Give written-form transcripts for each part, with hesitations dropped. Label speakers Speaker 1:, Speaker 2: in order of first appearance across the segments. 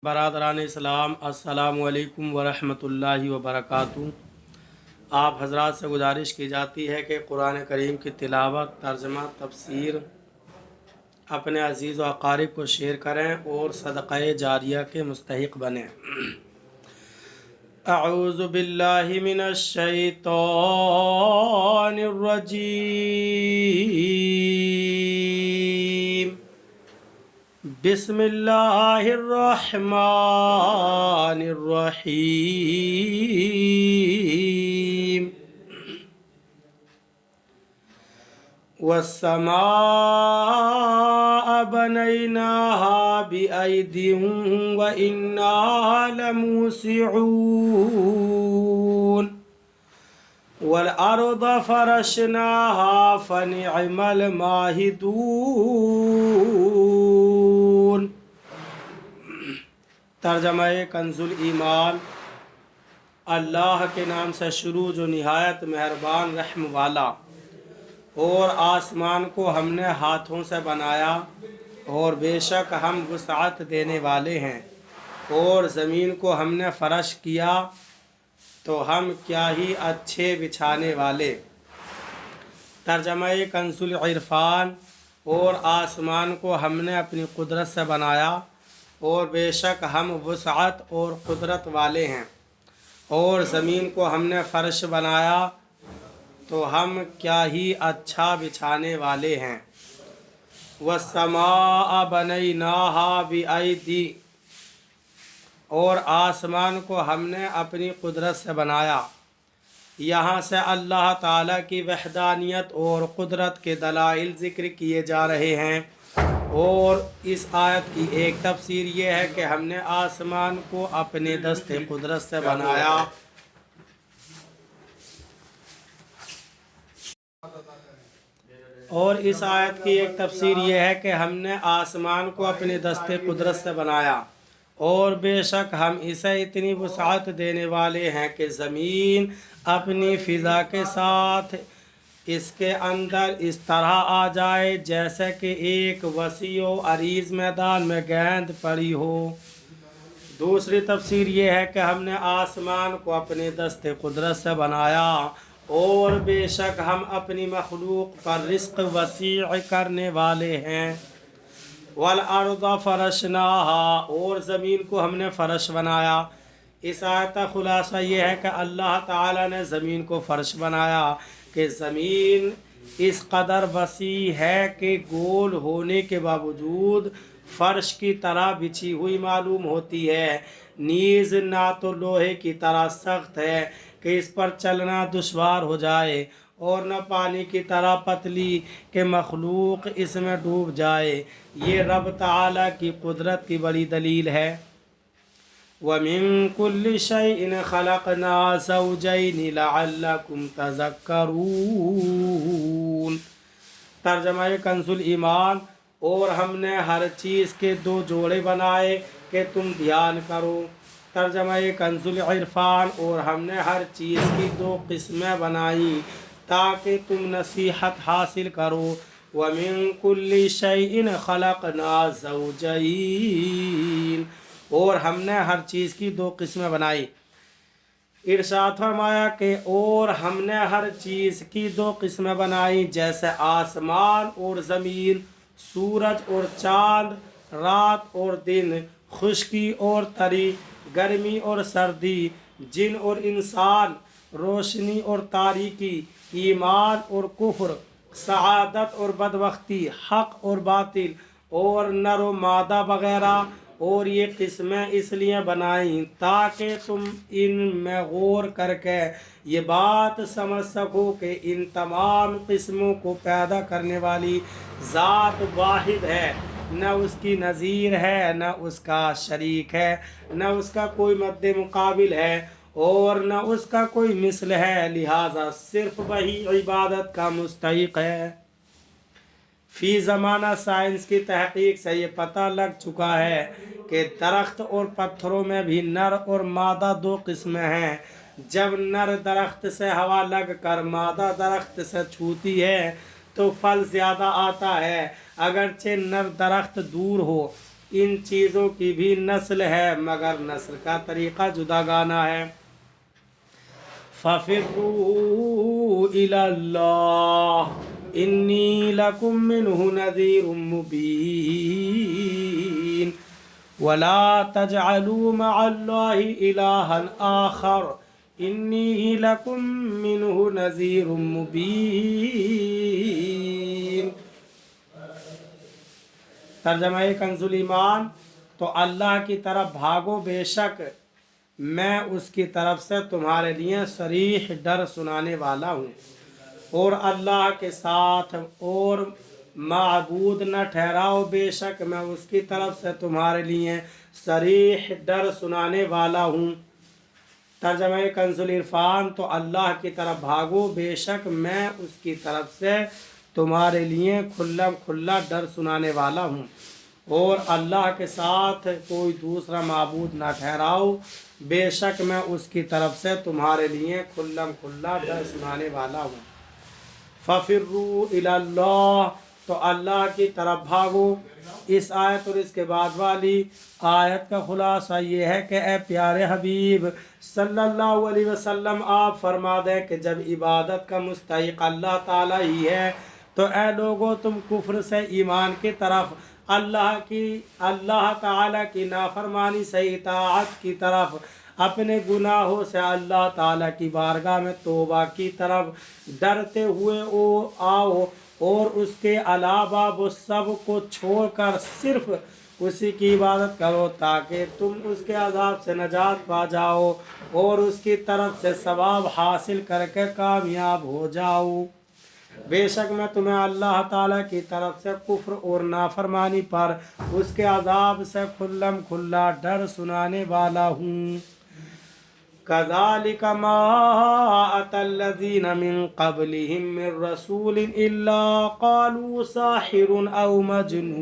Speaker 1: برادران اسلام، السلام علیکم ورحمۃ اللہ وبرکاتہ۔ آپ حضرات سے گزارش کی جاتی ہے کہ قرآن کریم کی تلاوت، ترجمہ، تفسیر اپنے عزیز و اقارب کو شیئر کریں اور صدقہ جاریہ کے مستحق بنیں۔ اعوذ باللہ من الشیطان الرجیم، بسم اللہ الرحمن الرحیم۔ والسماء بنيناها بأيد وإنا لموسعون والأرض فرشناها فنعم الماهدون۔ ترجمہ کنز الایمان۔ اللہ کے نام سے شروع جو نہایت مہربان رحم والا۔ اور آسمان کو ہم نے ہاتھوں سے بنایا اور بے شک ہم وسعت دینے والے ہیں، اور زمین کو ہم نے فرش کیا تو ہم کیا ہی اچھے بچھانے والے۔ ترجمہ کنز العرفان۔ اور آسمان کو ہم نے اپنی قدرت سے بنایا اور بے شک ہم وسعت اور قدرت والے ہیں، اور زمین کو ہم نے فرش بنایا تو ہم کیا ہی اچھا بچھانے والے ہیں۔ والسماء بنیناہا بأیدی، اور آسمان کو ہم نے اپنی قدرت سے بنایا۔ یہاں سے اللہ تعالیٰ کی وحدانیت اور قدرت کے دلائل ذکر کیے جا رہے ہیں، اور اس آیت کی ایک تفسیر یہ ہے کہ ہم نے آسمان کو اپنے دست قدرت سے بنایا۔ اور اس آیت کی ایک تفسیر یہ ہے کہ ہم نے آسمان کو اپنے دست قدرت سے بنایا، اور بے شک ہم اسے اتنی وسعت دینے والے ہیں کہ زمین اپنی فضا کے ساتھ اس کے اندر اس طرح آ جائے جیسے کہ ایک وسیع و عریض میدان میں گیند پڑی ہو۔ دوسری تفسیر یہ ہے کہ ہم نے آسمان کو اپنے دست قدرت سے بنایا، اور بے شک ہم اپنی مخلوق پر رزق وسیع کرنے والے ہیں۔ والارض فرشناہا، اور زمین کو ہم نے فرش بنایا۔ اس آیت کا خلاصہ یہ ہے کہ اللہ تعالیٰ نے زمین کو فرش بنایا کہ زمین اس قدر وسیع ہے کہ گول ہونے کے باوجود فرش کی طرح بچھی ہوئی معلوم ہوتی ہے، نیز نہ تو لوہے کی طرح سخت ہے کہ اس پر چلنا دشوار ہو جائے، اور نہ پانی کی طرح پتلی کہ مخلوق اس میں ڈوب جائے۔ یہ رب تعالیٰ کی قدرت کی بڑی دلیل ہے۔ وَمِن كُلِّ شَيْءٍ خَلَقْنَا زَوْجَيْنِ لَعَلَّكُمْ تَذَكَّرُونَ۔ ترجمہ کنز الایمان۔ اور ہم نے ہر چیز کے دو جوڑے بنائے کہ تم دھیان کرو۔ ترجمہ کنز العرفان۔ اور ہم نے ہر چیز کی دو قسمیں بنائیں تاکہ تم نصیحت حاصل کرو۔ وَمِن كُلِّ شَيْءٍ خَلَقْنَا زَوْجَيْنِ، اور ہم نے ہر چیز کی دو قسمیں بنائی۔ ارشاد فرمایا کہ اور ہم نے ہر چیز کی دو قسمیں بنائی، جیسے آسمان اور زمین، سورج اور چاند، رات اور دن، خشکی اور تری، گرمی اور سردی، جن اور انسان، روشنی اور تاریکی، ایمان اور کفر، سعادت اور بدبختی، حق اور باطل، اور نر و مادہ وغیرہ۔ اور یہ قسمیں اس لیے بنائیں تاکہ تم ان میں غور کر کے یہ بات سمجھ سکو کہ ان تمام قسموں کو پیدا کرنے والی ذات واحد ہے، نہ اس کی نظیر ہے، نہ اس کا شریک ہے، نہ اس کا کوئی مد مقابل ہے، اور نہ اس کا کوئی مثل ہے، لہذا صرف وہی عبادت کا مستحق ہے۔ فی زمانہ سائنس کی تحقیق سے یہ پتہ لگ چکا ہے کہ درخت اور پتھروں میں بھی نر اور مادہ دو قسمیں ہیں۔ جب نر درخت سے ہوا لگ کر مادہ درخت سے چھوتی ہے تو پھل زیادہ آتا ہے، اگرچہ نر درخت دور ہو۔ इन चीज़ों की भी नस्ल है मगर नस्ल का तरीक़ा जुदागाना है। फ़फ़िर्रू इलल्लाह इन्नी लकुम मिन्हु नज़ीरुम मुबीन वला तजअलू मअल्लाहि इलाहन आखर इन्नी लकुम मिन्हु नज़ीरुम मुबीन। तर्जमा कंजुल ईमान, तो अल्लाह की तरफ भागो, बेशक मैं उसकी तरफ से तुम्हारे लिए सरीह डर सुनाने वाला हूँ। और अल्लाह के साथ और माबूद न ठहराओ, बेशक मैं उसकी तरफ से तुम्हारे लिए सरीह डर सुनाने वाला हूँ। तर्जमा कंजुल इरफान, तो अल्लाह की तरफ भागो, बेशक मैं उसकी तरफ से तुम्हारे लिए खुल्लम खुल्ला डर सुनाने वाला हूँ। और अल्लाह के साथ कोई दूसरा माबूद ना ठहराओ, बेशक मैं उसकी तरफ से तुम्हारे लिए खुल्लम खुल्ला डर सुनाने वाला हूँ। फ़फ़िर्रू इलल्लाह, तो अल्लाह की तरफ भागो। इस आयत और इसके बाद वाली आयत का खुलासा ये है कि ए प्यारे हबीब सल्लल्लाहु अलैहि वसल्लम, आप फरमा दें कि जब इबादत का मुस्तहिक अल्लाह ताला ही है, तो ए लोगों तुम कुफ्र से ईमान की तरफ, अल्लाह ताला की नाफरमानी से इताअत की तरफ, अपने गुनाहों से अल्लाह ताला की बारगाह में तौबा की तरफ डरते हुए आओ और उसके अलावा वो सब को छोड़कर सिर्फ उसी की इबादत करो ताकि तुम उसके अज़ाब से नजात पा जाओ और उसकी तरफ से सवाब हासिल करके कामयाब हो जाओ। बेशक मैं तुम्हें अल्लाह ताला की तरफ से कुफ्र और नाफरमानी पर उसके अज़ाब से खुल्लम खुल्ला डर सुनाने वाला हूँ। कज़ालिक मा अतल्लज़ीन मिन क़ब्लिहिम मिन रसूलिन इल्ला क़ालू साहिरुन औ मजनून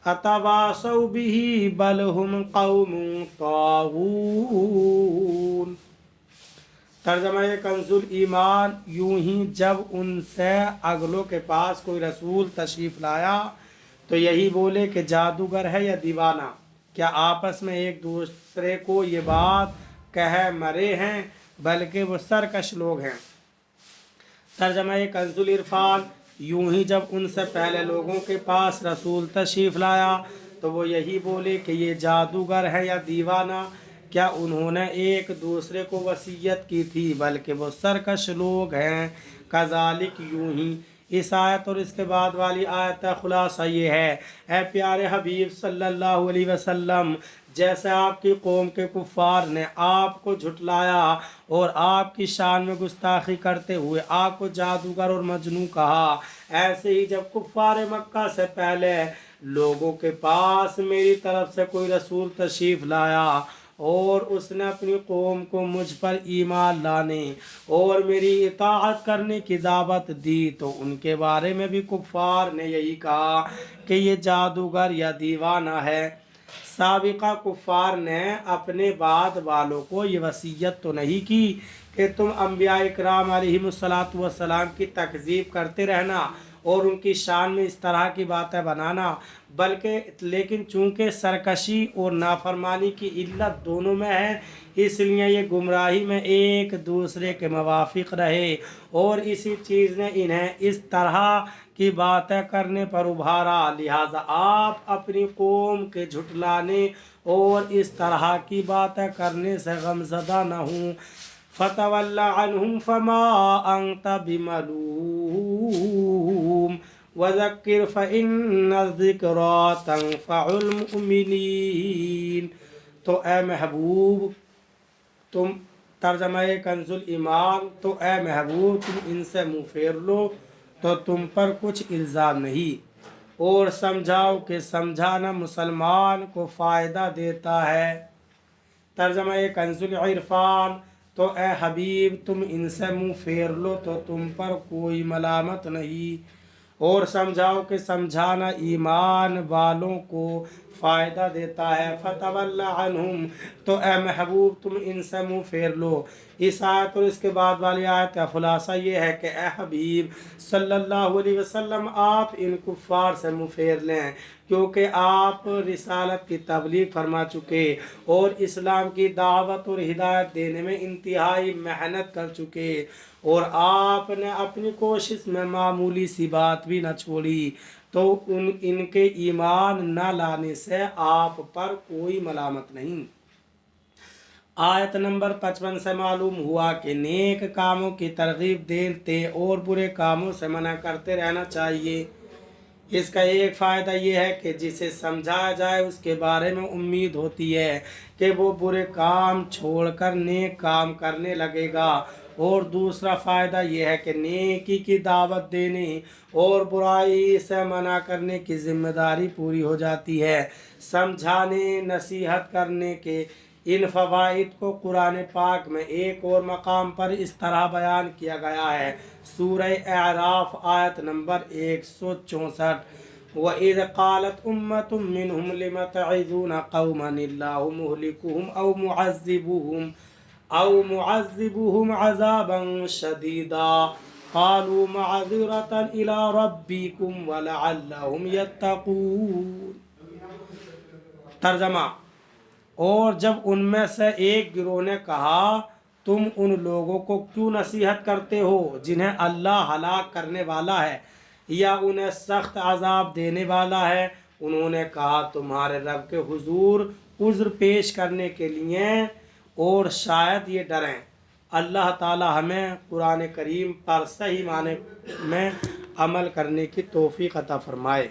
Speaker 1: अतवासौ बिही बल हुम क़ौमुन तागून। तर्जमा कंजुल ईमान, यूं ही जब उनसे अगलों के पास कोई रसूल तशरीफ़ लाया तो यही बोले कि जादूगर है या दीवाना, क्या आपस में एक दूसरे को ये बात कह मरे हैं, बल्कि वो सरकश लोग हैं। तर्जमा कंजुल इरफान, यूं ही जब उनसे पहले लोगों के पास रसूल तशरीफ़ लाया तो वो यही बोले कि ये जादूगर है या दीवाना, क्या उन्होंने एक दूसरे को वसीयत की थी, बल्कि वो सरकश लोग हैं। कज़ालिक, यूं ही। इस आयत और इसके बाद वाली आयत का खुलासा ये है, ऐ प्यारे हबीब सल्लल्लाहु अलैहि वसल्लम, जैसे आपकी कौम के कुफ़ार ने आपको झुटलाया और आपकी शान में गुस्ताखी करते हुए आपको जादूगर और मजनू कहा, ऐसे ही जब कुफ़ार मक्का से पहले लोगों के पास मेरी तरफ से कोई रसूल तशरीफ़ लाया और उसने अपनी कौम को मुझ पर ईमान लाने और मेरी इताअत करने की दावत दी, तो उनके बारे में भी कुफ़ार ने यही कहा कि ये जादूगर या दीवाना है। साबिका कुफ़ार ने अपने बाद वालों को ये वसीयत तो नहीं की कि तुम अम्बिया इकराम अलैहिमुस्सलातु वस्सलाम की तकज़ीब करते रहना और उनकी शान में इस तरह की बातें बनाना, बल्कि लेकिन चूँकि सरकशी और नाफरमानी की इल्लत दोनों में है, इसलिए ये गुमराही में एक दूसरे के मुवाफिक रहे और इसी चीज़ ने इन्हें इस तरह की बातें करने पर उभारा। लिहाजा आप अपनी कौम के झुटलाने और इस तरह की बातें करने से गमज़दा न हूँ। फ़तवल्ला अन्हुम फमा अंत बिमलूम वज़क्किर फ़इन्न ज़िक्रा तंफ़उल मुमिनीन। तो ए महबूब तुम, तर्जमा कंजुल ईमान, तो ए महबूब तुम इनसे मुँह फेर लो तो तुम पर कुछ इल्ज़ाम नहीं और समझाओ कि समझाना मुसलमान को फ़ायदा देता है। तर्जमा कंजुल इरफान, तो ए हबीब तुम इनसे मुँह फेर लो तो तुम पर कोई मलामत नहीं और समझाओ कि समझाना ईमान वालों को फ़ायदा देता है। फ़तवल्ला अन्हुम, तो ए महबूब तुम इनसे मुँह फेर लो, इस आयत और इसके बाद वाली आयत का खुलासा ये है कि ए हबीब सल्लल्लाहु अलैहि वसल्लम आप इन कुफ़ार से मुँह फेर लें, क्योंकि आप रिसालत की तबलीग फरमा चुके और इस्लाम की दावत और हिदायत देने में इंतहाई मेहनत कर चुके, और आपने अपनी कोशिश में मामूली सी बात भी न छोड़ी, तो इनके ईमान न लाने से आप पर कोई मलामत नहीं। आयत नंबर 55 से मालूम हुआ कि नेक कामों की तरगीब देते और बुरे कामों से मना करते रहना चाहिए। इसका एक फ़ायदा ये है कि जिसे समझाया जाए उसके बारे में उम्मीद होती है कि वो बुरे काम छोड़कर नेक काम करने लगेगा, और दूसरा फ़ायदा ये है कि नेकी की दावत देने और बुराई से मना करने की ज़िम्मेदारी पूरी हो जाती है। समझाने नसीहत करने के इन फ़वाइद को कुरान पाक में एक और मकाम पर इस तरह बयान किया गया है। सूरह अराफ आयत नंबर 164, वइज़ क़ालत उम्मतुम मिनहुम लिम तइज़ूना क़ौमन इल्लाहु मुहलिकुहुम औ मुअज़्ज़िबुहुम अज़ाबन शदीदा क़ालू मअज़िरतन इला रब्बिकुम व लअल्लहुम यत्तक़ून। तर्जमा: और जब उनमें से एक गिरोह ने कहा, तुम उन लोगों को क्यों नसीहत करते हो जिन्हें अल्लाह हलाक करने वाला है या उन्हें सख्त अजाब देने वाला है, उन्होंने कहा तुम्हारे रब के हुजूर उज़्र पेश करने के लिए, और शायद ये डरें। अल्लाह ताला हमें कुरान करीम पर सही माने में अमल करने की तौफीक अता फरमाए।